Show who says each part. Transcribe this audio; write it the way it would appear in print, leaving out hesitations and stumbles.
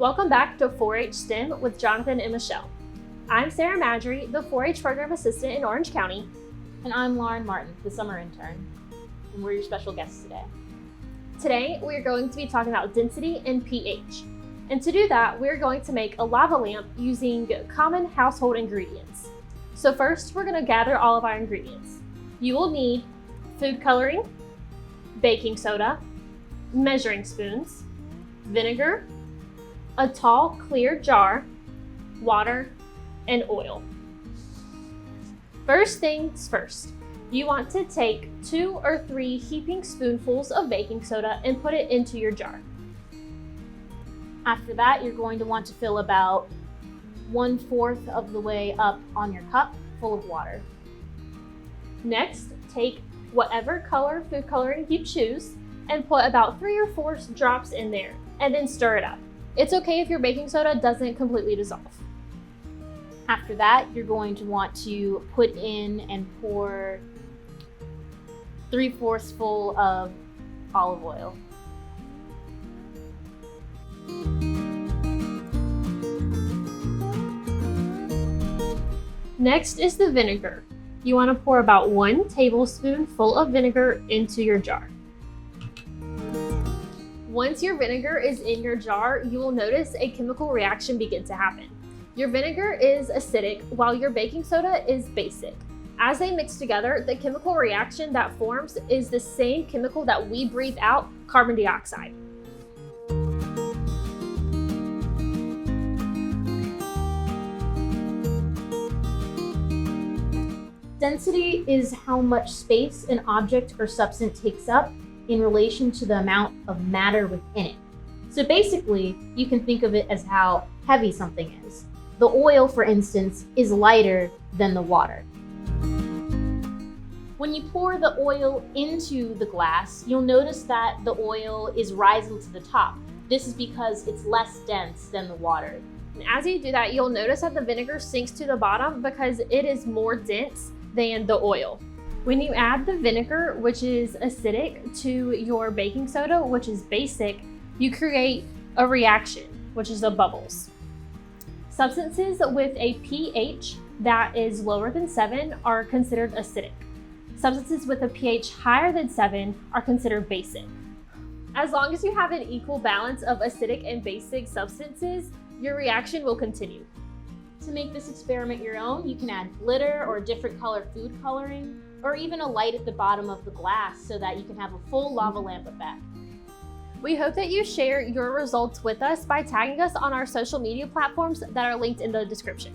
Speaker 1: Welcome back to 4-H STEM with Jonathon and Michelle. I'm Sarah Madry, the 4-H Program Assistant in Orange County.
Speaker 2: And I'm Lauren Martin, the summer intern. And we're your special guests today.
Speaker 1: Today, we're going to be talking about density and pH. And to do that, we're going to make a lava lamp using common household ingredients. So first, we're going to gather all of our ingredients. You will need food coloring, baking soda, measuring spoons, vinegar, a tall clear jar, water, and oil. First things first, you want to take 2 or 3 heaping spoonfuls of baking soda and put it into your jar.
Speaker 2: After that, you're going to want to fill about 1/4 of the way up on your cup full of water.
Speaker 1: Next, take whatever color food coloring you choose and put about 3 or 4 drops in there and then stir it up. It's okay if your baking soda doesn't completely dissolve.
Speaker 2: After that, you're going to want to put in and pour 3/4 full of olive oil.
Speaker 1: Next is the vinegar. You want to pour about 1 tablespoon full of vinegar into your jar. Once your vinegar is in your jar, you will notice a chemical reaction begin to happen. Your vinegar is acidic while your baking soda is basic. As they mix together, the chemical reaction that forms is the same chemical that we breathe out, carbon dioxide.
Speaker 2: Density is how much space an object or substance takes up in relation to the amount of matter within it. So basically, you can think of it as how heavy something is. The oil, for instance, is lighter than the water. When you pour the oil into the glass, you'll notice that the oil is rising to the top. This is because it's less dense than the water.
Speaker 1: And as you do that, you'll notice that the vinegar sinks to the bottom because it is more dense than the oil. When you add the vinegar, which is acidic, to your baking soda, which is basic, you create a reaction, which is the bubbles. Substances with a pH that is lower than 7 are considered acidic. Substances with a pH higher than 7 are considered basic. As long as you have an equal balance of acidic and basic substances, your reaction will continue.
Speaker 2: To make this experiment your own, you can add glitter or different color food coloring, or even a light at the bottom of the glass so that you can have a full lava lamp effect.
Speaker 1: We hope that you share your results with us by tagging us on our social media platforms that are linked in the description.